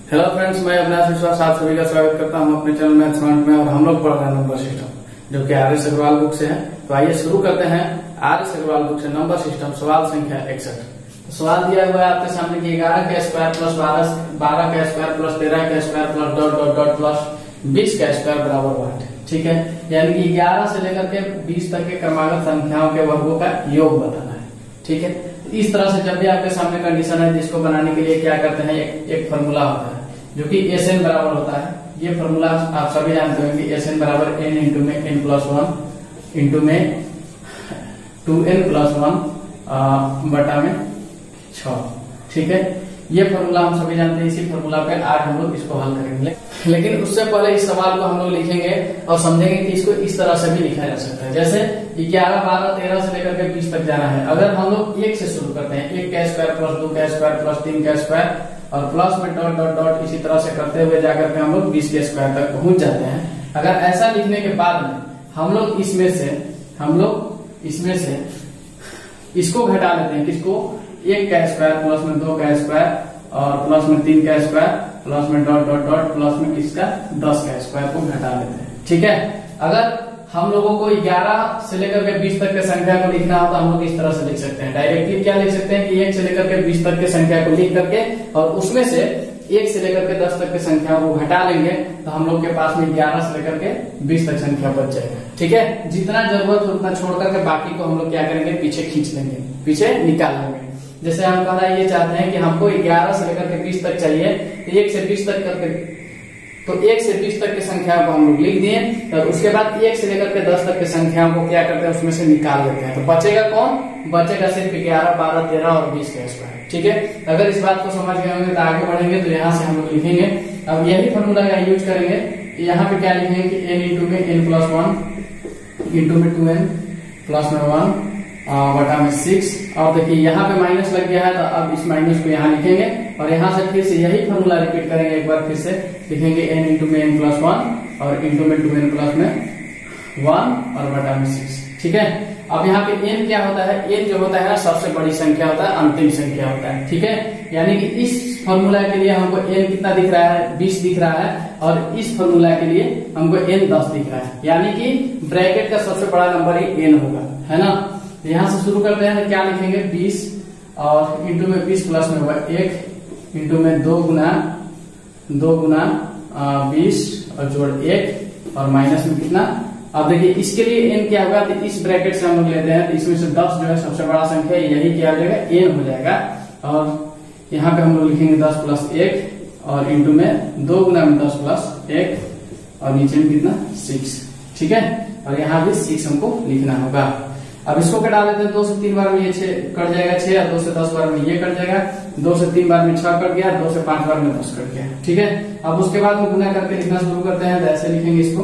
Hello friends, मैं अविनाश विश्वास आप सभी का स्वागत करता हूं अपने चैनल मैथ्स स्मार्ट में। और हम लोग पढ़ रहे हैं नंबर सिस्टम जो कि आर.एस. अग्रवाल बुक से है। तो आइए शुरू करते हैं आर.एस. अग्रवाल बुक से नंबर सिस्टम सवाल संख्या 61। तो सवाल दिया हुआ है आपके सामने कि 11 का स्क्वायर प्लस 12 का स्क्वायर प्लस 13 का square plus dot dot dot plus 20 का स्क्वायर बराबर 8। ठीक है, यानी कि 11 से लेकर के 20 तक के क्रमागत संख्याओं के वर्गों का योग बताना है। ठीक है, इस तरह से जब भी आपके सामने कंडीशन है जिसको बनाने के लिए क्या करते हैं, एक फॉर्मूला होता है जो कि SN बराबर होता है। ये फॉर्मूला आप सभी जानते हैं कि SN बराबर n इंटू में n प्लस 1 इंटू में 2n प्लस 1 बटा में 6। ठीक है, ये फॉर्मूला हम सभी जानते हैं। इसी फॉर्मूला पे आज हम लोग इसको हल करेंगे, लेकिन उससे पहले इस सवाल को हम लोग लिखेंगे और समझेंगे कि इसको इस तरह से भी लिखा जा सकता है। जैसे 11, 12, 13 से लेकर के 20 तक जाना है। अगर हम लोग 1 से शुरू करते हैं, 1 का स्क्वायर प्लस 2 का स्क्वायर प्लस 3 का स्क्वायर और प्लस में डॉट डॉट डॉट, इसी तरह से करते हुए जाकर के हम लोग 20 के स्क्वायर तक पहुंच जाते हैं। अगर ऐसा लिखने के बाद में हम लोग इसमें से इसको घटा लेते हैं। किसको? 1 का स्क्वायर प्लस में 2 का स्क्वायर और प्लस में 3 का स्क्वायर प्लस में डॉट डॉट डॉट प्लस में किसका 10 का स्क्वायर को घटा लेते हैं। ठीक है, अगर हम लोगों को 11 से लेकर के 20 तक के संख्या को लिखना हो तो हम लोग इस तरह से लिख सकते हैं। डायरेक्टली क्या लिख सकते हैं कि 1 से लेकर के 20 तक के संख्या को लिख करके और उसमें से 1 से लेकर के 10 तक के संख्या को घटा लेंगे तो हम लोग के पास में 11 से लेकर के 20 तक संख्या बच जाएगा। ठीक है, जितना जरूरत हो उतना छोड़ करके बाकी को हम लोग क्या करेंगे, पीछे खींच लेंगे, पीछे निकाल लेंगे। जैसे हम कहना ये चाहते हैं कि हमको 11 से लेकर के 20 तक चाहिए, तो 1 से 20 तक करके तो 1 से 20 तक की संख्या को हम लोग लिख दिए और उसके बाद 1 से लेकर के 10 तक की संख्याओं को क्या करते हैं, उसमें से निकाल लेते हैं। तो बचेगा कौन? बचेगा सिर्फ 11, 12, 13 और 20 का स्क्वायर। ठीक है, अगर इस बात को समझ गए होंगे तो आगे बढ़ेंगे। तो यहाँ से हम लोग लिखेंगे, अब यही फॉर्मूला का यूज करेंगे। यहाँ पे क्या लिखेंगे कि n इंटू में n प्लस 1 इंटू में 2n प्लस में 1 बटा में 6। और देखिए यहाँ पे माइनस लग गया है तो अब इस माइनस को यहाँ लिखेंगे और यहाँ से फिर से यही फॉर्मूला रिपीट करेंगे। एक बार फिर से लिखेंगे n इंटू में n प्लस 1 और इंटू में 2n प्लस में 1 और बटा में 6। ठीक है, अब यहाँ पे n क्या होता है? n जो होता है ना सबसे बड़ी संख्या होता है, अंतिम संख्या होता है। ठीक है, यानी कि इस फॉर्मूला के लिए हमको n कितना दिख रहा है? 20 दिख रहा है और इस फॉर्मूला के लिए हमको n 10 दिख रहा है। यानी कि ब्रैकेट का सबसे बड़ा नंबर ही n होगा, है ना। यहाँ से शुरू करते हैं तो क्या लिखेंगे? 20 और इंटू में 20 प्लस में 1 इंटू में 2 गुना 20 और जोड़ 1 और माइनस में कितना। अब देखिए इसके लिए n क्या होगा, तो इस ब्रैकेट से हम लोग लेते हैं तो इसमें से 10 जो है सबसे बड़ा संख्या, यही क्या हो जाएगा? n हो जाएगा। और यहाँ पे हम लोग लिखेंगे 10 प्लस 1 और इंटू में 2 गुना में 10 प्लस 1 और नीचे में कितना? 6। ठीक है, और यहाँ भी 6 हमको लिखना होगा। अब इसको कटा देते हैं। 2 से 3 बार में ये 6 कट जाएगा 6 और 2 से 10 बार में ये कट जाएगा। 2 से 3 बार में 6 कट गया, 2 से 5 बार में 10 कट गया। ठीक है, अब उसके बाद में गुना करके लिखना शुरू करते हैं। तो ऐसे लिखेंगे, इसको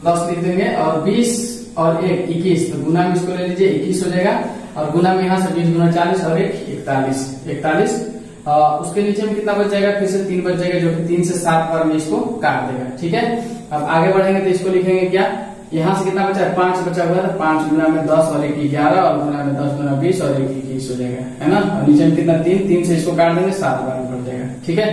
10 लिख देंगे और 20 और 1 21, तो गुना में इसको ले लीजिए 21 हो जाएगा और गुना में यहाँ से 20 गुना 40 और 1 41। उसके नीचे में कितना बच जाएगा? फिर से 3 बच जाएगा जो कि 3 से 7 बार में इसको काट देगा। ठीक है, अब आगे बढ़ेंगे तो इसको लिखेंगे क्या, यहाँ से कितना बचा है? 5 बचा हुआ है तो 5 गुना में 10 और 1 11 और गुना में 10 गुना 20 और 1 21 हो जाएगा, है ना। और नीचे में कितना? 3 से इसको काट देंगे 7 बार में बढ़ जाएगा। ठीक है,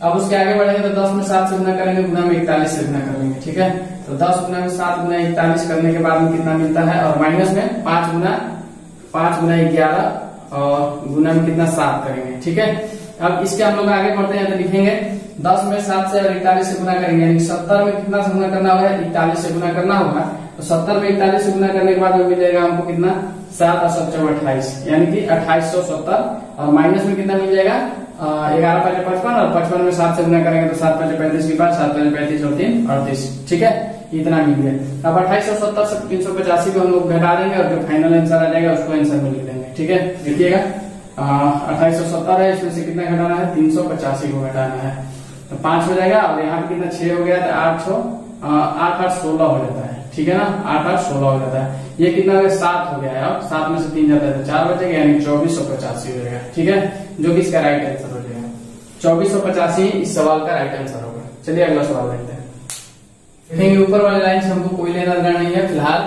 अब उसके आगे बढ़ेंगे तो 10 में 7 से गुना करेंगे, गुना में 41 से गुना करेंगे। ठीक है, तो 10 गुना में 7 गुना 41 करने के बाद में कितना मिलता है? और माइनस में 5 गुना 11 और गुना में कितना? 7 करेंगे। ठीक है, अब इसके हम लोग आगे बढ़ते हैं तो लिखेंगे 10 में 7 से और 41 से गुना करेंगे, यानी 70 में कितना से गुना करना होगा? 41 से गुना करना होगा। तो 70 में 41 से गुना करने के बाद में मिलेगा हमको कितना? 7 और 7 28, यानी कि 2870 और माइनस में कितना मिल जाएगा? 11 5 55 और 55 में 7 से गुना करेंगे तो 7 5 35 के बाद 7 5 35 और 3 38। ठीक है, इतना मिल गया। अब 2870 से 385 को हम लोग घटा देंगे और जो फाइनल आंसर आ जाएगा उसको आंसर में लिख देंगे। ठीक है, देखिएगा 2870 है, इसमें से कितना घटाना है? 385 को घटाना है तो 5 हो जाएगा और यहाँ पे कितना 6 हो गया तो 8 8 16 हो जाता है। ठीक है ना, 8 8 16 हो जाता है। ये कितना हो गया? 7 हो गया है। अब 7 में से 3 जाता है तो 4 बचेगा, यानी 2485 हो जाएगा। ठीक है, जो कि इसका राइट आंसर हो जाएगा। 2485 इस सवाल का राइट आंसर होगा। चलिए अगला सवाल देखते हैं। देखेंगे ऊपर वाले लाइन से हमको कोई लेना देना नहीं है फिलहाल।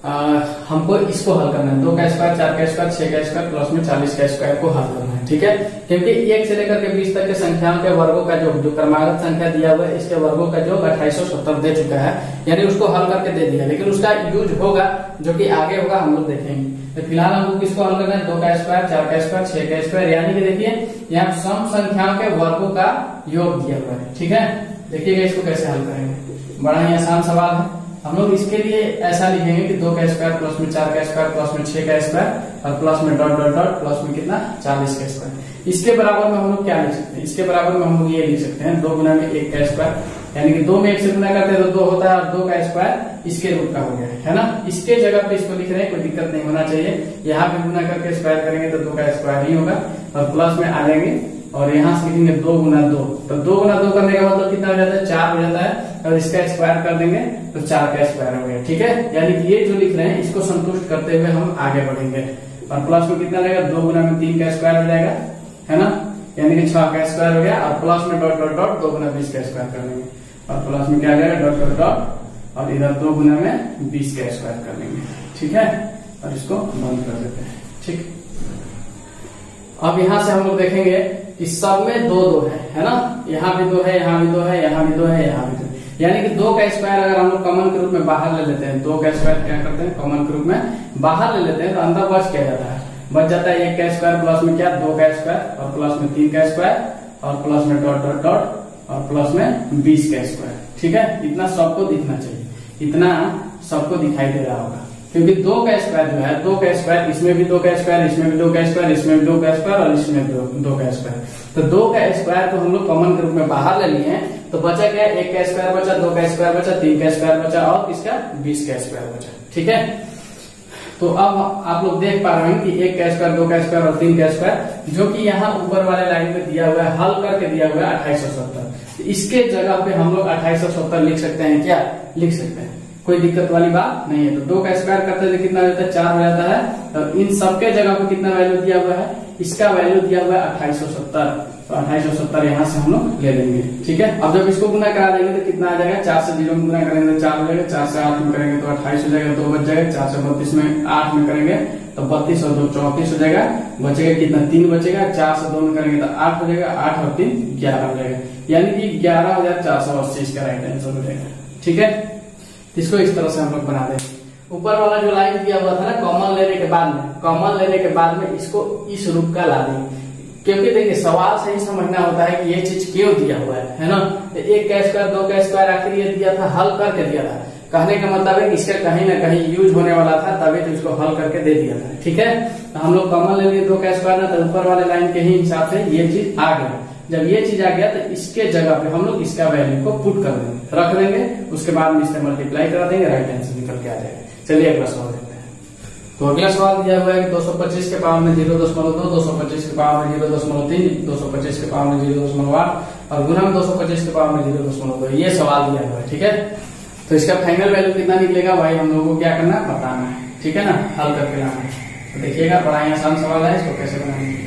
हमको इसको हल करना है, 2 का स्क्वायर, 4 का स्क्वायर, 6 का स्क्वायर प्लस में 40 का स्क्वायर को हल करना है। ठीक है, क्योंकि 1 से लेकर के 20 तक के संख्याओं के वर्गों का जो क्रमागत संख्या दिया हुआ है, इसके वर्गों का जो 2870 दे चुका है, यानी उसको हल करके दे दिया, लेकिन उसका यूज होगा जो कि आगे होगा हम लोग देखेंगे। तो फिलहाल हमको किसको हल करना है, 2 का स्क्वायर, 4 का स्क्वायर, 6 का स्क्वायर, यानी कि देखिए यहाँ सम संख्याओं के वर्गों का योग दिया हुआ है। ठीक है, देखिएगा इसको कैसे हल करेंगे, बड़ा ही आसान सवाल है। हम लोग इसके लिए ऐसा लिखेंगे कि 2 का स्क्वायर प्लस में 4 का स्क्वायर प्लस में 6 का स्क्वायर और प्लस में डॉट डॉट डॉट प्लस में कितना 40 का स्क्वायर। इसके बराबर में हम लोग क्या लिख सकते हैं, इसके बराबर में हम लोग ये लिख सकते हैं 2 गुना में 1 का स्क्वायर, यानी कि 2 में 1 से गुना करते हैं तो 2 होता है और 2 का स्क्वायर इसके रूप का हो गया है ना। इसके जगह पे इसको लिख रहे हैं, कोई दिक्कत नहीं होना चाहिए। यहाँ पे गुना करके स्क्वायर करेंगे तो 2 का स्क्वायर ही होगा और प्लस में आ जाएंगे और यहाँ से लिखेंगे 2 गुना 2, तो 2 गुना 2 करने का मतलब कितना हो जाता है, 4 हो जाता है और इसका स्क्वायर कर देंगे तो 4 का स्क्वायर हो गया। ठीक है, यानी कि ये जो लिख रहे हैं इसको संतुष्ट करते हुए हम आगे बढ़ेंगे और प्लस में कितना रहेगा, 2 गुना में 3 का स्क्वायर हो जाएगा, है ना, यानी कि 6 का स्क्वायर हो गया और प्लस में डॉट डॉट डॉट 2 गुना 20 का स्क्वायर कर लेंगे और प्लस में क्या आ जाएगा डॉट डॉट डॉट और इधर 2 गुना में 20 का स्क्वायर कर लेंगे। ठीक है, और इसको बंद कर देते हैं। ठीक, अब यहाँ से हम लोग देखेंगे कि सब में 2 2 है ना, यहाँ भी 2 है, यहाँ भी 2 है, यहाँ भी 2 है, यहाँ भी 2 है, यानी कि 2 का स्क्वायर अगर हम लोग कॉमन के रूप में बाहर ले लेते हैं, 2 का स्क्वायर क्या करते हैं कॉमन के रूप में बाहर ले लेते हैं तो अंदर बच क्या जाता है, बच जाता है 1 का स्क्वायर प्लस में क्या 2 का स्क्वायर और प्लस में 3 का स्क्वायर और प्लस में डॉट डॉट डॉट और प्लस में 20 का स्क्वायर। ठीक है, इतना सबको दिखना चाहिए, इतना सबको दिखाई दे रहा होगा, क्योंकि 2 का स्क्वायर जो है 2 का स्क्वायर, इसमें भी 2 का स्क्वायर, इसमें भी 2 का स्क्वायर, इसमें भी 2 का स्क्वायर और इसमें 2 का स्क्वायर, तो 2 का स्क्वायर को हम लोग कॉमन के रूप में बाहर ले लिए हैं तो बचा क्या, 1 का स्क्वायर बचा, 2 का स्क्वायर बचा, 3 का स्क्वायर बचा और इसका 20 का स्क्वायर बचा। ठीक है, तो अब आप लोग देख पा रहे हैं कि 1 का स्क्वायर, 2 का स्क्वायर और 3 का स्क्वायर जो कि यहाँ ऊपर वाले लाइन में दिया हुआ है, हल करके दिया हुआ है 2870, इसके जगह पे हम लोग 2870 लिख सकते हैं, क्या लिख सकते हैं, कोई दिक्कत वाली बात नहीं है। तो 2 का स्क्वायर करते थे कितना हो जाता है, 4 हो जाता है, तो इन सबके जगह पे कितना वैल्यू दिया हुआ है, इसका वैल्यू दिया हुआ है 2870, तो 2870 यहाँ से हम लोग ले लेंगे। ठीक है, अब जब इसको गुना करा देंगे तो कितना आ जाएगा, 4 से 0 में गुना करेंगे तो 4 हो जाएगा, 4 से 8 में करेंगे तो 28 हो जाएगा, 2 बच जाएगा, 4 से 32 में 8 में करेंगे तो 32 और 2 34 हो जाएगा, बचेगा कितना 3 बचेगा, 4 से 2 में करेंगे तो 8 हो जाएगा, 8 और 3 11 हो जाएगा, यानी कि 11,480 इसका राइट आंसर हो जाएगा। ठीक है, इसको इस तरह से हम लोग बना देंगे। ऊपर वाला जो लाइन दिया हुआ था ना कॉमन लेने के बाद में, कॉमन लेने के बाद में इसको इस रूप का ला देंगे, क्योंकि देखिए सवाल से ही समझना होता है कि ये चीज क्यों दिया हुआ है ना। 1 का स्क्वायर 2 का स्क्वायर आखिर ये दिया था, हल करके दिया था, कहने का मतलब है कि इसका कहीं ना कहीं यूज होने वाला था, तभी तो इसको हल करके दे दिया था। ठीक है, तो हम लोग कॉमन ले लिए 2 का स्क्वायर ना, तो ऊपर वाले लाइन के ही हिसाब से ये चीज आ गया। जब ये चीज आ गया तो इसके जगह पे हम लोग इसका वैल्यू को पुट कर देंगे, रख देंगे, उसके बाद में इससे मल्टीप्लाई करा देंगे, राइट आंसर निकल के आ जाएगा। चलिए अगला सवाल देखते हैं। तो अगला सवाल दिया हुआ है कि 225 के पावर में 0.2, 225 के पावर में 0.3, 225 के पावर में 0.8 और गुना में 225 के पावर में 0.2, ये सवाल दिया हुआ है। ठीक है, तो इसका फाइनल वैल्यू कितना निकलेगा भाई हम लोगों को क्या करना है, बताना है। ठीक है ना, हल करके लाना है। तो देखिएगा बड़ा ही आसान सवाल है, इसको कैसे बनाएंगे।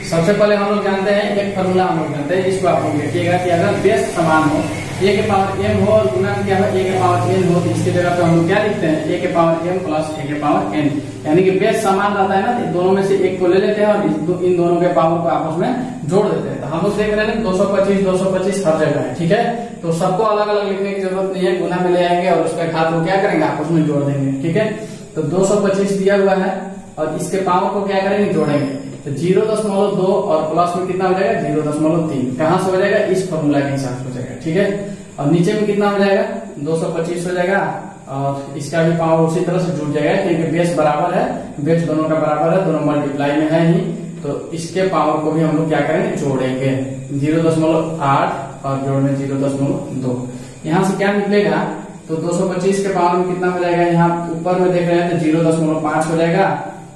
सबसे पहले हम लोग जानते हैं एक फॉर्मूला हम लोग जानते हैं, इसको आप लोग देखिएगा कि अगर बेस समान हो, a के पावर m हो और गुना क्या है a के पावर n हो, तो इसकी जगह पे हम लोग क्या लिखते हैं, a के पावर m प्लस a के पावर n, यानी कि बेस समान रहता है ना, तो दोनों में से एक को ले लेते हैं और इन दोनों के पावर को आपस में जोड़ देते हैं। तो हम लोग देख रहे हैं 225 225 हर जगह है। ठीक है, तो सबको अलग अलग लिखने की जरूरत नहीं है, गुना में ले आएंगे और उसका घात को क्या करेंगे, आपस में जोड़ देंगे। ठीक है, तो 225 दिया हुआ है और इसके पावर को क्या करेंगे, जोड़ेंगे, तो 0.2 और प्लस में कितना हो जाएगा 0.3, कहां से हो जाएगा, इस फॉर्मूला के हिसाब से हो जाएगा। ठीक है, और नीचे में कितना हो जाएगा 225 हो जाएगा और इसका भी पावर उसी तरह से जुड़ जाएगा, क्योंकि बेस बराबर है, बेस दोनों का बराबर है, दोनों मल्टीप्लाई में है ही, तो इसके पावर को भी हम लोग क्या करेंगे, जोड़ेंगे, 0.8 और जोड़ में 0.2। यहाँ से क्या निकलेगा, तो 225 के पावर में कितना हो जाएगा, यहाँ ऊपर में देख रहे हैं तो 0.5 हो जाएगा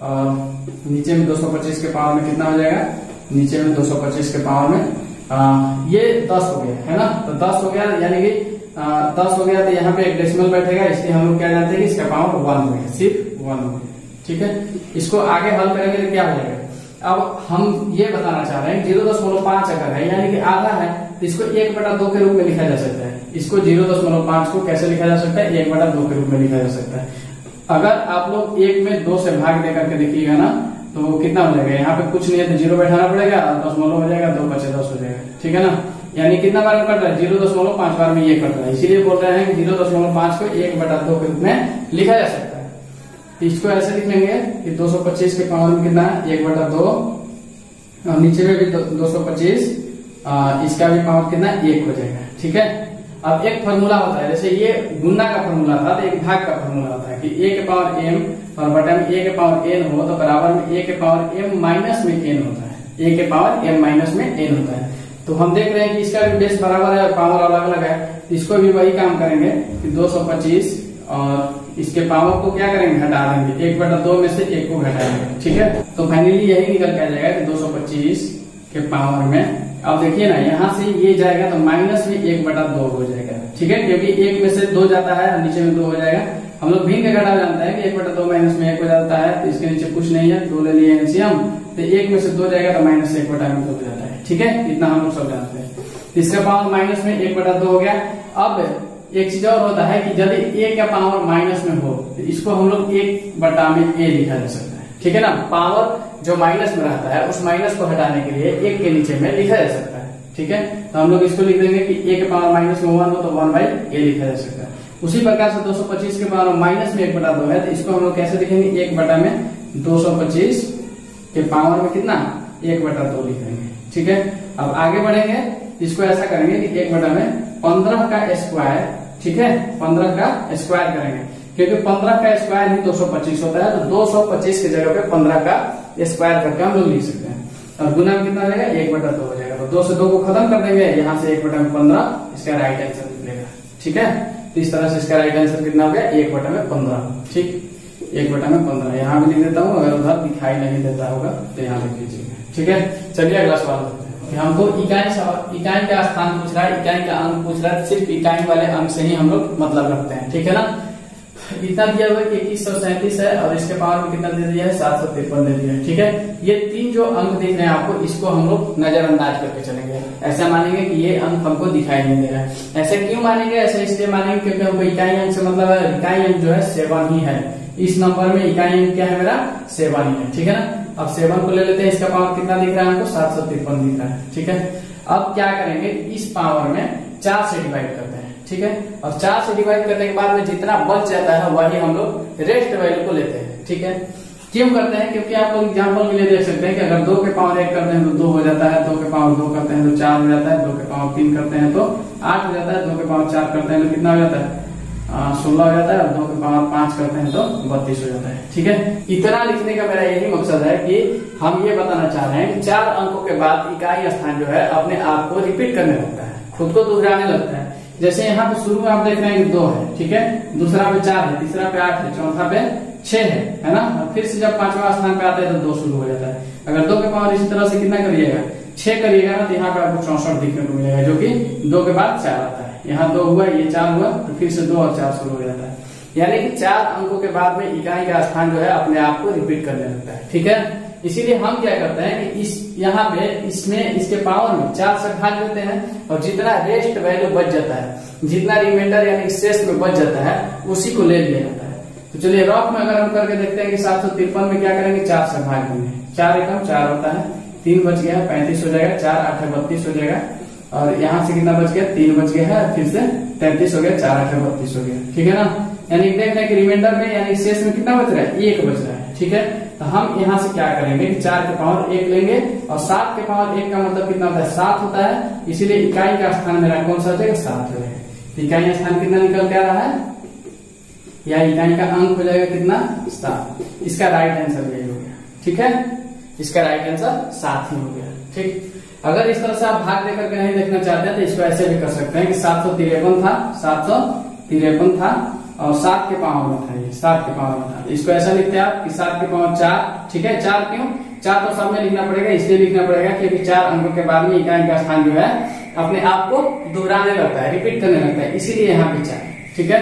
और नीचे में 225 के पावर में कितना हो जाएगा, नीचे में 225 के पावर में ये 10 हो गया है ना, तो 10 हो गया, यानी कि 10 हो गया तो यहाँ पे एक डेसिमल बैठेगा, इसलिए हम लोग क्या जानते हैं कि इसका पावर 1 हो गया, सिर्फ 1 हो गया। ठीक है, इसको आगे हल करेंगे तो क्या हो जाएगा, अब हम ये बताना चाह रहे हैं 0.5 अगर है यानी कि आधा है तो इसको 1/2 के रूप में लिखा जा सकता है। इसको 0.5 को कैसे लिखा जा सकता है? 1/2 के रूप में लिखा जा सकता है। अगर आप लोग 1 में 2 से भाग दे करके देखिएगा ना तो कितना हो जाएगा? यहाँ पे कुछ नहीं है तो 0 बैठाना पड़ेगा, 10 हो जाएगा, 2 बचे 10 हो जाएगा, ठीक है ना। यानी कितना बार में कट रहा है? 0.5 बार में ये कट रहा है, इसीलिए बोल रहे हैं कि 0.5 को 1/2 के रूप में लिखा जा सकता है। इसको ऐसे लिख लेंगे कि 225 के पावर में कितना है? 1/2 और नीचे में भी 225, इसका भी पावर कितना? 1 हो जाएगा, ठीक है। अब एक फॉर्मूला होता है, जैसे ये गुना का फॉर्मूला था तो एक भाग का फॉर्मूला होता है कि a के पावर m और बटा में a के पावर n हो तो बराबर में a के पावर m माइनस में n होता है, a के पावर m माइनस में n होता है। तो हम देख रहे हैं कि इसका भी बेस बराबर है और पावर अलग अलग है, तो इसको भी वही काम करेंगे कि 225 और इसके पावर को क्या करेंगे? हटा देंगे, 1/2 में से 1 को घटाएंगे, ठीक है। तो फाइनली यही निकल के आ जाएगा कि 225 के पावर में, अब देखिए ना यहाँ से ये जाएगा तो माइनस में 1/2 हो जाएगा, ठीक है, क्योंकि 1 में से 2 जाता है और नीचे में 2 हो जाएगा। हम लोग भिन्न का घटा जानते हैं कि 1/2 माइनस में 1 हो जाता है, तो इसके नीचे कुछ नहीं है, 2 ले लिए एलसीएम, तो 1 में से 2 जाएगा तो माइनस 1/2 हो जाता है, ठीक है। इतना हम लोग सब जानते हैं। इसका पावर माइनस में 1/2 हो गया। अब एक चीज और होता है कि यदि a का पावर माइनस में हो तो इसको हम लोग 1/a लिखा जा सकता है, ठीक है ना। पावर जो माइनस में रहता है उस माइनस को हटाने के लिए 1 के नीचे में लिखा जा सकता है, ठीक है। तो हम लोग इसको लिख देंगे कि a के पावर माइनस में 1 हो तो 1/a लिखा जा सकता है। उसी प्रकार से 225 के पावर माइनस में 1/2 है तो इसको हम लोग कैसे लिखेंगे? 1/225 के पावर में कितना? 1/2 लिख देंगे, ठीक है। अब आगे बढ़ेंगे, इसको ऐसा करेंगे कि 1/15 का स्क्वायर, ठीक है, 15 का स्क्वायर करेंगे क्योंकि 15 का स्क्वायर ही 225 होता है, तो 225 की जगह पे 15 का स्क्वायर करके हम लोग लिख सकते हैं। और गुना में कितना हो जाएगा? 1/2 हो जाएगा, तो 2 से 2 को खत्म कर देंगे, यहाँ से 1/15 इसका राइट आंसर निकलेगा, ठीक है। तो इस तरह से इसका राइट आंसर कितना हो गया? 1/15, ठीक, 1/15। यहाँ भी लिख देता हूँ, अगर उधर दिखाई नहीं देता होगा तो यहाँ लिख लीजिएगा, ठीक है। चलिए अगला सवाल करते हैं। हमको इकाई का स्थान पूछ रहा है, इकाई का अंक पूछ रहा है, सिर्फ इकाई वाले अंक से ही हम लोग मतलब रखते हैं, ठीक है ना। इतना दिया हुआ है कि 2137 है और इसके पावर में कितना दे दिया है? 753 दे दिया है, ठीक है। ये 3 जो अंक दिख रहे हैं आपको, इसको हम लोग नजरअंदाज करके चलेंगे, ऐसा मानेंगे कि ये अंक हमको दिखाई नहीं दे रहा है। ऐसे क्यों मानेंगे? ऐसे इसलिए मानेंगे क्योंकि हमको इकाई अंक से मतलब है, इकाई अंक जो है 7 ही है। इस नंबर में इकाई अंक क्या है मेरा? 7 ही है, ठीक है ना। अब 7 को ले लेते हैं, इसका पावर कितना दिख रहा है हमको? 753 दिख रहा है, ठीक है। अब क्या करेंगे? इस पावर में 4 से डिवाइड करते हैं, ठीक है। और 4 से डिवाइड करने के बाद में जितना बच जाता है वही हम लोग रेस्ट वैल्यू को लेते हैं, ठीक है। क्यों करते हैं? क्योंकि आप लोग एग्जाम्पल के लिए देख सकते हैं कि अगर 2 के पावर 1 करते हैं तो 2 हो जाता है, 2 के पावर 2 करते हैं तो 4 हो जाता है, 2 के पावर 3 करते हैं तो 8 हो जाता है, 2 के पावर 4 करते हैं तो कितना हो जाता है? 16 हो जाता है, और 2 के पावर 5 करते हैं तो 32 हो जाता है, ठीक है। इतना लिखने का मेरा यही मकसद है कि हम ये बताना चाह रहे हैं कि 4 अंकों के बाद इकाई स्थान जो है अपने आप को रिपीट करने लगता है, खुद को दोहराने लगता है। जैसे यहाँ पे शुरू में आप देख रहे हैं कि 2 है, ठीक है, दूसरा पे 4 है, तीसरा पे 8 है, चौथा पे 6 है ना। और फिर से जब 5वां स्थान पे आता है तो 2 शुरू हो जाता है। अगर 2 के पावर इसी तरह से कितना करिएगा? 6 करिएगा ना तो यहाँ पे आपको 64 दिखने को मिलेगा, जो कि 2 के बाद 4 आता है। यहाँ 2 हुआ, ये 4 हुआ, तो फिर से 2 और 4 शुरू हो जाता है। यानी कि 4 अंकों के बाद में इकाई का स्थान जो है अपने आप को रिपीट करने लगता है, ठीक है। इसीलिए हम क्या करते हैं कि इस यहाँ पे इसमें इसके पावर में 4 से भाग देते हैं और जितना रेस्ट वैल्यू बच जाता है, जितना रिमाइंडर यानी शेष में बच जाता है, उसी को ले लिया जाता है। तो चलिए रफ में अगर हम करके देखते हैं कि 753 में क्या करेंगे? 4 से भाग देंगे, 4 एकम 4 होता है, 3 बच गया, 35 हो जाएगा, 4 8 32 हो जाएगा, और यहाँ से कितना बच गया? 3 बच गया है, फिर से 33 हो गया, 4 8 32 हो गया, ठीक है ना। यानी देख रहे हैं कि रिमाइंडर में यानी शेष में कितना बच रहा है? 1 बच रहा है, ठीक है। तो हम यहाँ से क्या करेंगे कि 4 के पावर 1 लेंगे, और 7 के पावर 1 का मतलब कितना होता है? 7 होता है, इसीलिए इकाई का स्थान मेरा कौन सा हो जाएगा? 7 हो जाएगा। इकाई स्थान कितना निकल के आ रहा है? या इकाई का अंक हो जाएगा कितना? 7। इसका राइट आंसर यही हो गया, ठीक है। इसका राइट आंसर 7 ही हो गया, ठीक। अगर इस तरह से आप भाग देकर के नहीं देखना चाहते हैं तो इसको ऐसे भी कर सकते हैं कि 753 था, 753 था और 7 के पावर में था, ये 7 के पावर में था। इसको ऐसा लिखते हैं आप कि 7 के पावर 4, ठीक है। 4 क्यों? 4 तो सब में लिखना पड़ेगा, इसलिए लिखना पड़ेगा क्योंकि 4 अंकों के बाद में इकाई का स्थान जो है अपने आप को दोहराने लगता है, रिपीट करने लगता है, इसीलिए यहाँ पे 4, ठीक है।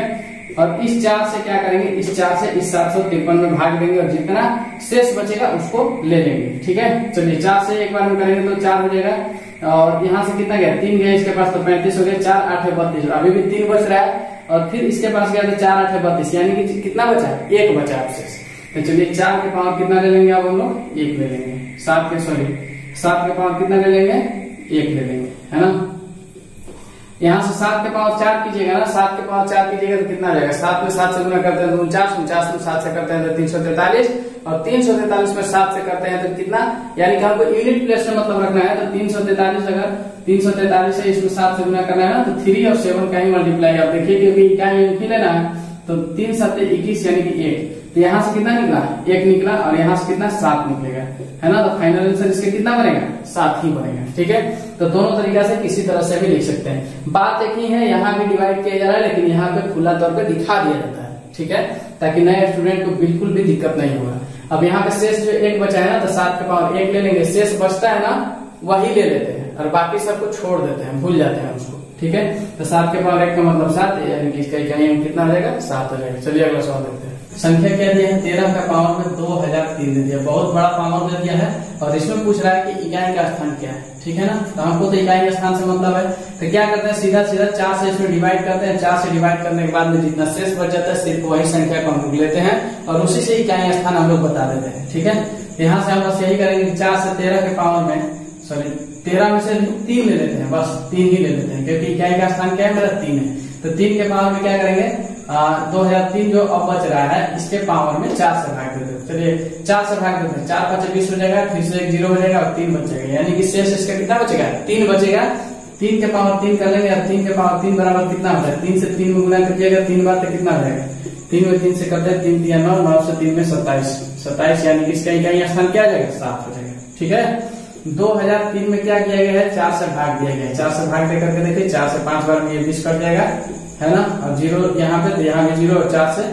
और इस 4 से क्या करेंगे, इस 4 से इस 753 में भाग देंगे और जितना शेष बचेगा उसको ले लेंगे। ठीक है, चलिए 4 से एक बार में करेंगे तो 4 हो जाएगा और यहाँ से कितना गया 3 गया इसके पास तो 35 हो गया, 4 8 32, अभी भी 3 बच रहा है और फिर इसके पास गया तो 4 8 32, यानी कि कितना बचा, 1 बचा आपसे। तो चलिए 4 के पावर कितना ले लेंगे अब हम लोग, 1 ले लेंगे। 7 के पावर कितना ले लेंगे, 1 ले लेंगे, है ना। यहाँ से 7 के पावर 4 कीजिएगा ना, 7 के पावर 4 कीजिएगा तो कितना आ जाएगा, 7 में 7 से गुना करते हैं तो 49, 49 में 7 से करते हैं तो 343 और 343 में 7 से करते हैं तो कितना, यानी कि हमको यूनिट प्लेस से मतलब रखना है। तो 343 अगर 343 है इसमें 7 से गुना करना है ना, तो 3 और 7 का ही मल्टीप्लाई आप देखिए क्योंकि इकाई यूनिट ही लेना है। तो 3 7 21 यानी कि 1, तो यहाँ से कितना निकला, 1 निकला और यहाँ से कितना 7 निकलेगा, है ना। तो फाइनल आंसर इसके कितना बनेगा, 7 ही बनेगा। ठीक है, तो दोनों तरीका से किसी तरह से भी लिख सकते हैं। बात एक ही है, यहाँ भी डिवाइड किया जा रहा है लेकिन यहाँ पे खुला तौर पे दिखा दिया जाता है। ठीक है, ताकि नए स्टूडेंट को बिल्कुल भी दिक्कत नहीं होगा। अब यहाँ पे शेष जो 1 बचा है ना, तो 7 के पावर 1 ले लेंगे, शेष बचता है ना वही ले लेते हैं और बाकी सबको छोड़ देते हैं, भूल जाते हैं उसको। ठीक है, तो 7 के पावर 1 का मतलब 7, यानी कि इसका इकाई कितना हो जाएगा, 7 हो जाएगा। चलिए अगला सवाल देखते हैं। संख्या क्या दिया है, 13 का पावर में 2003 दे दिया, बहुत बड़ा पावर दे दिया है और इसमें पूछ रहा है कि इकाई का स्थान क्या है। ठीक है ना, तो हमको तो इकाई के स्थान से मतलब है, तो क्या करते हैं सीधा 4 से इसमें डिवाइड करते हैं। 4 से डिवाइड करने के बाद में जितना शेष बच जाता है सिर्फ वही संख्या को हम लोग लेते हैं और उसी से इकाई स्थान हम लोग बता देते हैं। ठीक है, यहाँ से हम बस यही करेंगे, 4 से 13 के पावर में 13 में से 3 ले लेते हैं, बस 3 ही ले लेते हैं क्योंकि इकाई का स्थान क्या है मेरा 3 है। तो 3 के पावर में क्या करेंगे, 2003 जो अब बच रहा है इसके पावर में 4 से भाग देते हैं। चलिए 4 से भाग देते हैं, 4 5 20 हो जाएगा, फिर से 1 0 हो जाएगा और 3 बच जाएगा, यानी कि शेष इसका कितना बचेगा, 3 बचेगा। 3 के पावर 3 कर लेंगे और 3 के पावर 3 बराबर कितना होता है, 3 से 3 में गुना कीजिएगा 3 बार तो कितना हो जाएगा, 3 में 3 से करते हैं 3 3 9, 9 से 3 में 27, यानी कि इसका इकाई स्थान क्या आ जाएगा, 7 हो जाएगा। ठीक है, 2003 में क्या किया गया है, 4 से भाग दिया गया है। 4 से भाग दे करके देखिए, 4 से 5 बार में ये 20 कट जाएगा, है ना, और 0 यहाँ पे, तो यहाँ भी 0 और 4 से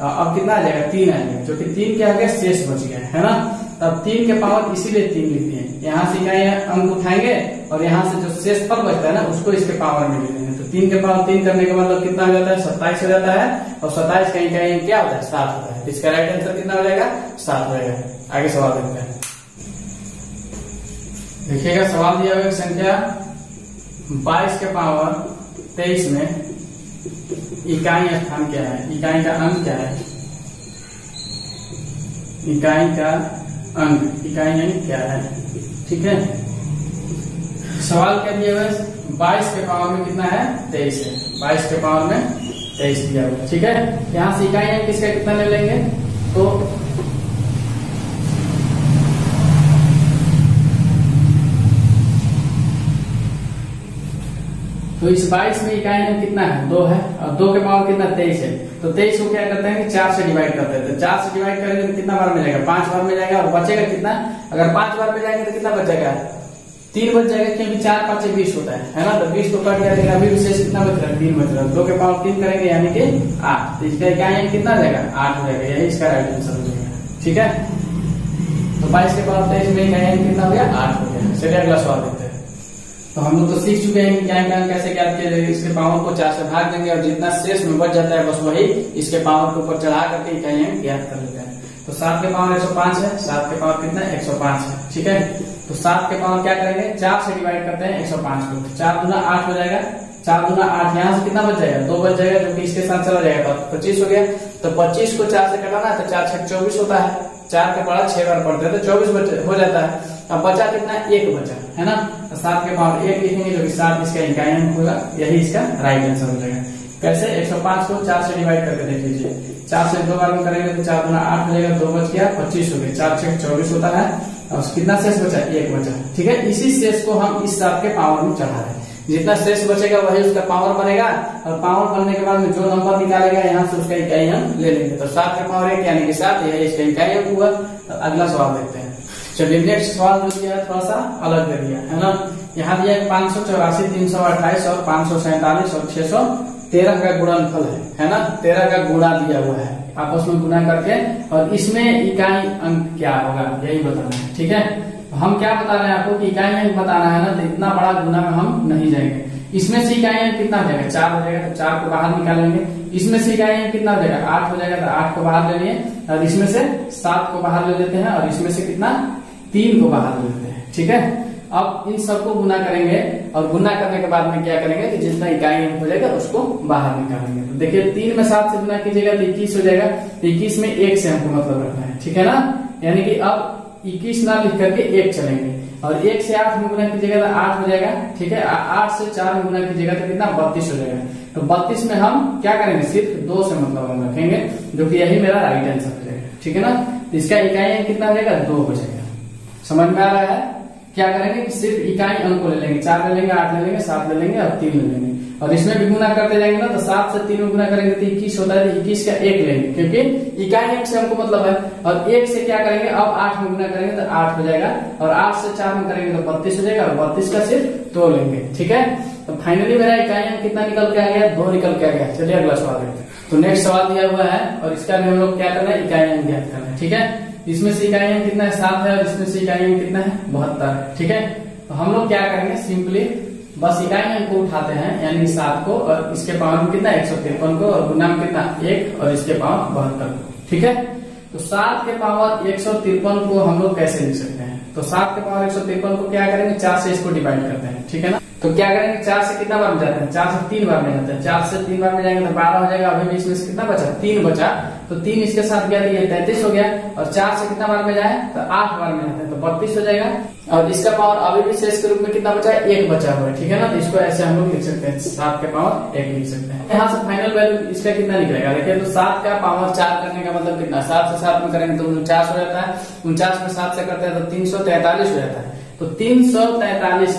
अब कितना आ जाएगा, 3 आ जाएगा, जो कि 3 क्या आ गया, शेष बच गया, है ना। तब 3 के पावर इसीलिए 3 लिखते हैं, यहाँ से इकाई अंक उठाएंगे और यहाँ से जो शेष पद बचता है ना उसको इसके पावर में ले लेंगे। तो 3 के पावर 3 करने का मतलब कितना हो जाता है, 27 हो जाता है और 27 का इकाई क्या होता है, 7 होता है। इसका राइट आंसर कितना हो जाएगा, 7 हो जाएगा। आगे सवाल देखते हैं, देखिएगा सवाल दिया हुआ संख्या 22 के पावर 23 में इकाई स्थान क्या है, इकाई का अंक क्या है, इकाई का अंक, इकाई अंक क्या है। ठीक है, सवाल क्या दिया हुआ है, 22 के पावर में कितना है, 23 है, 22 के पावर में 23 दिया हुआ है। ठीक है, यहाँ से इकाई अंक किसका कितना ले लेंगे, तो इस 22 में इकाई अंक कितना है, 2 है और 2 के पावर कितना 23 है। तो 23 को क्या करते हैं कि 4 से डिवाइड करते हैं, तो 4 से डिवाइड करेंगे तो कितना बार मिलेगा, 5 बार मिलेगा और बचेगा कितना, अगर 5 बार में जाएंगे तो कितना बचेगा, 3 बच जाएगा क्योंकि 4 5 20 होता है ना। तो 20 को कट गया, लेकिन अभी विशेष कितना बच रहा है, 3 बच रहा है। 2 के पावर 3 करेंगे यानी कि 8, तो इसका इकाई अंक कितना जाएगा, 8 हो जाएगा, यही इसका राइट आंसर हो जाएगा। ठीक है, तो 22 के पावर 23 में इकाई अंक कितना हो गया, 8 हो गया। चलिए अगला सवाल देखते हैं। तो हम लोग तो सीख चुके हैं कि इकाई का अंक कैसे ज्ञात किया जाएगा, इसके पावर को 4 से भाग देंगे और जितना शेष में बच जाता है बस वही इसके पावर के ऊपर चढ़ा करके इकाई अंक ज्ञात कर लेते हैं। तो 7 के पावर 105 है, 7 के पावर कितना है, 105 है। ठीक है, तो 7 के पावर क्या करेंगे, 4 से डिवाइड करते हैं 105 को, 4 दूना 8 हो जाएगा, 4 दूना 8, यहाँ से कितना बच जाएगा, 2 बच जाएगा जो कि इसके साथ चला जाएगा, तो 25 हो गया। तो 25 को 4 से कटाना है तो 4 6 24 होता है, 4 के पढ़ा 6 बार पढ़ते हैं तो 24 हो जाता है। अब बचा कितना, 1 बचा, है ना। तो 7 के पावर 1 लिखेंगे जो कि 7 इसका इकाई अंक होगा, यही इसका राइट आंसर हो जाएगा। कैसे, 105 को 4 से डिवाइड करके देख लीजिए, 4 से 2 बार में करेंगे तो 4 दूना 8 हो जाएगा, 2 बच गया, 25 हो गया, 4 6 24 होता है और कितना शेष बचा, 1 बचा। ठीक है, इसी शेष को हम इस 7 के पावर में चढ़ा रहे हैं, जितना शेष बचेगा वही उसका पावर बनेगा और पावर बनने के बाद में जो नंबर निकालेगा यहाँ से उसका इकाई अंक ले लेंगे। तो 7 के पावर 1 यानी कि 7, यही इसका इकाई अंक हुआ। तो अगला सवाल देखते हैं। चलिए नेक्स्ट सवाल जो दिया है थोड़ा सा अलग दे दिया है ना, यहाँ दिया 584, 328 और 547 और 613 का गुणनफल है ना, 13 का गुणा दिया हुआ है, आपस में गुणा करके और इसमें इकाई अंक क्या होगा यही बताना है। ठीक है, हम क्या बता रहे हैं आपको कि इकाई अंक बताना है ना, तो इतना बड़ा गुना में हम नहीं जाएंगे। इसमें से इकाई अंक कितना हो जाएगा 4 हो जाएगा, तो 4 को बाहर निकालेंगे। इसमें से इकाई अंक कितना हो जाएगा 8 हो जाएगा, तो 8 को बाहर ले लिए, और इसमें से 7 को बाहर ले लेते हैं, और इसमें से कितना 3 को बाहर ले लेते हैं। ठीक है, अब इन सबको गुना करेंगे, और गुना करने के बाद में क्या करेंगे कि जितना इकाई अंक हो जाएगा उसको बाहर निकालेंगे। तो देखिए 3 में 7 से गुना कीजिएगा तो 21 हो जाएगा, तो 21 में 1 से हमको मतलब रखना है। ठीक है ना, यानी कि अब 21 ना लिख करके 1 चलेंगे, और 1 से 8 में गुना कीजिएगा तो 8 हो जाएगा। ठीक है, 8 से 4 में गुना कीजिएगा तो कितना 32 हो जाएगा। तो 32 में हम क्या करेंगे सिर्फ 2 से मतलब हम रखेंगे, जो कि यही मेरा राइट आंसर हो जाएगा। ठीक है ना, तो इसका इकाई अंक कितना हो जाएगा 2 हो जाएगा। समझ में आ रहा है? क्या करेंगे कि सिर्फ इकाई अंक को ले लेंगे, 4 ले लेंगे, 8 ले लेंगे, 7 ले लेंगे और 3 ले लेंगे, और इसमें भी गुना करते जाएंगे ना, तो 7 से 3 में गुना करेंगे तो 21 होता है, तो 21 का 1 लेंगे, क्योंकि इकाई अंक से हमको मतलब है। और 1 से क्या करेंगे, अब 8 में गुना करेंगे तो 8 हो जाएगा, और 8 से 4 में करेंगे तो 32 हो जाएगा, और 32 का सिर्फ 2 लेंगे। ठीक है, तो फाइनली मेरा इकाई अंक कितना निकल के आ गया 2 निकल के आ गया। चलिए अगला सवाल देखते हैं। तो नेक्स्ट सवाल दिया हुआ है, और इसका भी हम लोग क्या करना है इकाई अंक ज्ञात करना है। ठीक है, इसमें से इकाई अंक कितना है 7 है, और इसमें से इकाई अंक कितना है 72। ठीक है, तो हम लोग क्या करेंगे सिंपली बस इकाई अंक को उठाते हैं, यानी 7 को, और इसके पावर में कितना 153 को, और गुना में कितना 1, और इसके पावर 72 को। ठीक है, तो 7 के पावर 153 को हम लोग कैसे लिख सकते हैं? तो 7 के पावर 153 को क्या करेंगे 4 से इसको डिवाइड करते हैं। ठीक है ना, तो क्या करेंगे 4 से कितना बार में जाते हैं 4 से 3 बार में जाते हैं, 4 से 3 बार में जाएंगे तो 12 हो जाएगा। अभी भी इसमें से कितना बचा 3 बचा, तो 3 इसके साथ गया तो ये 33 हो गया, और 4 से कितना बार में जाए तो 8 बार में जाते हैं तो 32 हो जाएगा, और इसका पावर अभी भी शेष के रूप में कितना बचा है 1 बचा हुआ है। ठीक है ना, तो इसको ऐसे हम लोग लिख सकते हैं 7 के पावर 1 लिख सकते हैं। यहाँ से फाइनल वैल्यू इसका कितना निकलेगा देखिए, तो 7 का पावर 4 करने का मतलब कितना 7 से 7 में करेंगे तो 49 हो जाता है, 49 में 7 से करते हैं तो 343 हो जाता है। तो 343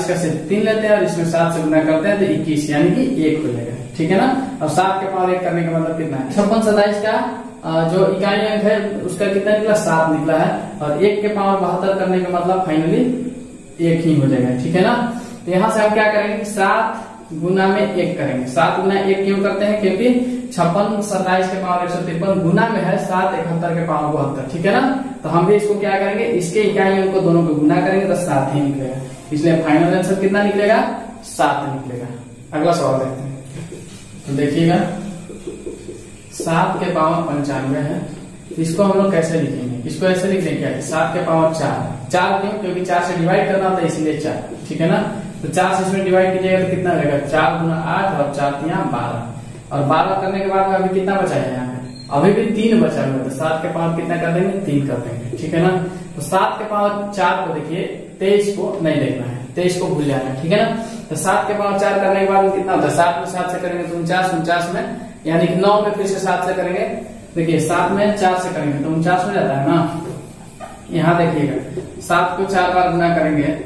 का सिर्फ 3 लेते हैं, और इसमें 7 से गुना करते हैं तो 21 यानी कि 1 हो जाएगा। ठीक है ना, और 7 के पावर 1 करने का मतलब कितना है 56 27 का जो इकाई अंक है उसका कितना निकला 7 निकला है, और 1 के पावर 72 करने का मतलब फाइनली 1 ही हो जाएगा। ठीक है ना, तो यहाँ से हम क्या करेंगे 7 गुना में 1 करेंगे। 7 गुना 1 क्यों करते हैं, क्योंकि 56 27 के पावर 153 गुना में है 7 71 के पावर 72। ठीक है ना, तो हम भी इसको क्या करेंगे इसके इकाई अंक को दोनों को गुना करेंगे तो 7 ही निकलेगा, इसलिए फाइनल आंसर कितना निकलेगा 7 निकलेगा। अगला सवाल देखते हैं, तो देखिएगा 7 के पावर 95 है, इसको हम लोग कैसे लिखेंगे, इसको ऐसे लिख देंगे क्या 7 के पावर 4 क्यों, क्योंकि 4 से डिवाइड करना होता है इसलिए 4। ठीक है ना, तो 4 से इसमें डिवाइड कीजिएगा तो कितना रहेगा 4 गुना 8 और 4 3 12, और 12 करने के बाद में अभी कितना बचा है यहाँ पे अभी भी 3 बचा हुआ है, तो 7 के पावर कितना कर देंगे 3 कर देंगे। ठीक है ना, तो 7 के पावर 4 को देखिए 23 को नहीं देखना है, 23 को भूल जाना है। ठीक है ना, तो 7 के पावर 4 करने के बाद में कितना होता है 7 में 7 से करेंगे तो 49 में यानी कि 9 में फिर से 7 से करेंगे, देखिए 7 में 4 से करेंगे तो 49 हो जाता है ना। यहाँ देखिएगा 7 को 4 बार गुना करेंगे,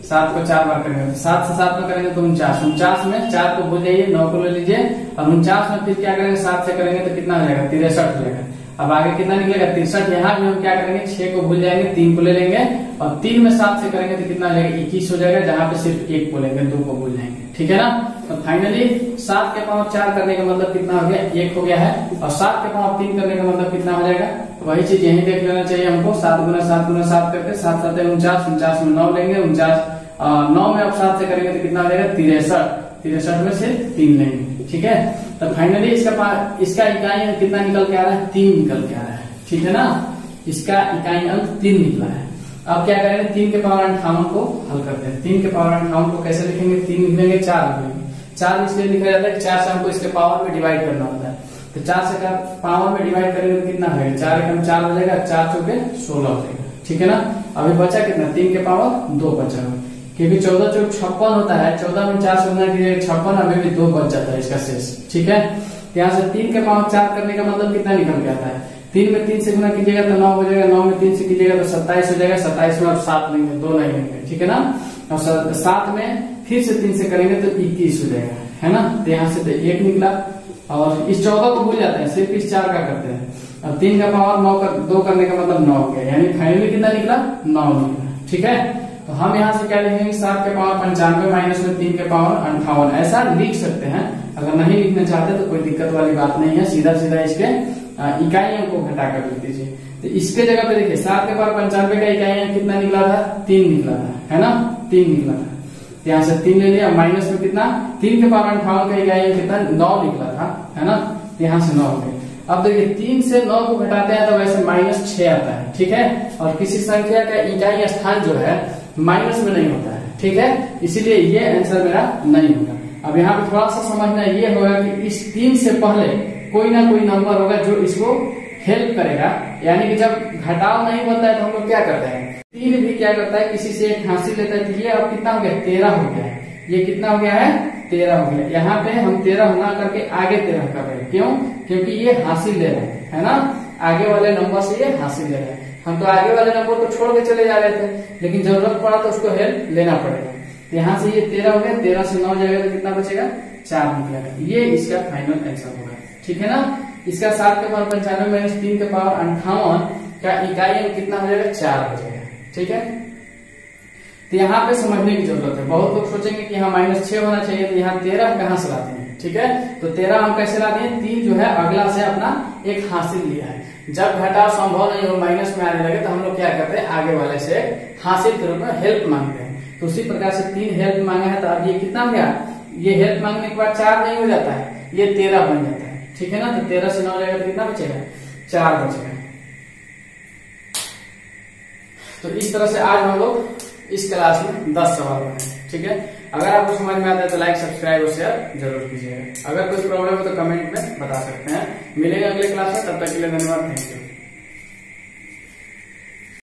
7 को 4 बार करेंगे, 7 से 7 में करेंगे तो 49 में 4 को भूल जाइए 9 को ले लीजिए, और 49 में फिर क्या करेंगे 7 से करेंगे तो कितना हो जाएगा 63 हो जाएगा। अब आगे कितना निकलेगा 63, यहाँ भी हम क्या करेंगे 6 को भूल जाएंगे 3 को ले लेंगे, और 3 में 7 से करेंगे तो कितना हो जाएगा 21 हो जाएगा, जहाँ पे सिर्फ 1 को लेंगे 2 को भूल जाएंगे। ठीक है ना, तो फाइनली 7 के पावर 4 करने का मतलब कितना हो गया 1 हो गया है, और 7 के पावर 3 करने का मतलब कितना हो जाएगा वही चीज यही देख लेना चाहिए हमको, 7 गुना 7 करके 7 7 49 में 9 लेंगे, 9 में अब 7 से करेंगे तो कितना हो जाएगा 63 में से 3 लेंगे। ठीक है, तो फाइनली इसका इकाई अंक कितना निकल के आ रहा है 3 निकल के आ रहा है। ठीक है ना, इसका इकाई अंक 3 निकला है। अब क्या करेंगे 3 के पावर 58 को हल करते हैं। 3 के पावर 58 को कैसे लिखेंगे 3 लिखेंगे 4 लिखेंगे, 4 इसलिए लिखा जाता है कि 4 से हमको इसके पावर में डिवाइड करना होता है, तो 4 से पावर में डिवाइड करेंगे तो कितना होगा 4 एकम 4 हो जाएगा, 4 चौके 16 हो जाएगा। ठीक है ना, अभी बचा कितना 3 के पावर 2 बचा हुआ, क्योंकि 14 चौक 56 होता है, 14 में 4 से गुना कीजिएगा 56, अभी भी 2 बच जाता है इसका शेष। ठीक है, यहाँ से 3 के पावर 4 करने का मतलब कितना निकल के आता है 3 में 3 से गुना कीजिएगा तो 9 हो जाएगा, 9 में 3 से कीजिएगा तो 27 हो जाएगा, 27 में अब 7 लेंगे 2 नहीं लेंगे। ठीक है ना, और 7 में फिर से 3 से करेंगे तो 21 हो जाएगा, है ना, तो यहाँ से तो 1 निकला, और इस 14 को भूल जाते हैं सिर्फ इस 4 का करते हैं, और 3 का पावर 2 करने का मतलब 9 हो गया, यानी फाइनली कितना निकला 9 निकला। ठीक है, तो हम यहाँ से क्या लिखेंगे 7 के पावर 95 माइनस में 3 के पावर 58, ऐसा लिख सकते हैं। अगर नहीं लिखना चाहते तो कोई दिक्कत वाली बात नहीं है, सीधा सीधा इसके इकाई अंक को घटा कर लिख दीजिए। तो इसके जगह पे देखिए 7 के पावर 95 का इकाई अंक कितना निकला था 3 निकला था, है ना 3 निकला था। तो यहाँ से 3 ले लिया, माइनस में कितना 3 के पावर 58 का इकाई कितना 9 निकला था, है ना। यहाँ से 9 हो गया। अब देखिए 3 से 9 को घटाते हैं तो वैसे -6 आता है, ठीक है। और किसी संख्या का इकाई स्थान जो है माइनस में नहीं होता है, ठीक है, इसीलिए ये आंसर मेरा नहीं होगा। अब यहाँ पे थोड़ा सा समझना ये होगा कि इस 3 से पहले कोई ना कोई नंबर होगा जो इसको हेल्प करेगा, यानी कि जब घटाव नहीं होता है तो हम लोग क्या करते हैं, 3 भी क्या करता है किसी से एक हासिल लेता है। तो ये अब कितना हो गया 13 हो गया है, ये कितना हो गया है 13 हो गया। यहाँ पे हम 13 ना करके आगे 13 कर रहे हैं, क्यों, क्योंकि ये हासिल ले रहे हैं, है ना, आगे वाले नंबर से ये हासिल ले रहे हैं। हम तो आगे वाले नंबर को छोड़ के चले जा रहे थे, लेकिन जरूरत पड़ा तो उसको हेल्प लेना पड़ेगा। तो यहाँ से ये 13 हो गया, 13 से 9 जाएगा तो कितना बचेगा 4 निकलेगा। ये इसका फाइनल आंसर होगा, ठीक है ना। इसका 7 के पावर 95 - 3 के पावर 58 का इकाई कितना हो जाएगा 4 हो जाएगा, ठीक है। तो यहाँ पे समझने की जरूरत है। बहुत लोग सोचेंगे कि यहाँ -6 होना चाहिए, तो यहाँ 13 कहाँ से लाते हैं, ठीक है। तो 13 हम कैसे लाते हैं, 3 जो है अगला से अपना एक हासिल लिया है। जब घटाव संभव नहीं हो, माइनस में आने लगे, तो हम लोग क्या करते हैं आगे वाले से हासिल के रूप में हेल्प मांगते हैं। तो उसी प्रकार से 3 हेल्प मांगा है, तो अब ये कितना हो गया, ये हेल्प मांगने के बाद 4 नहीं हो जाता है, ये 13 बन जाता है, ठीक है ना। तो 13 से 9 जाएगा तो कितना बचेगा 4 बचेगा। तो इस तरह से आज हम लोग इस क्लास में 10 सवाल बनाए, ठीक है। अगर आपको समझ में आता है तो लाइक, सब्सक्राइब और शेयर जरूर कीजिएगा। अगर कोई प्रॉब्लम है तो कमेंट में बता सकते हैं। मिलेंगे अगले क्लास में, तब तक के लिए धन्यवाद, थैंक यू।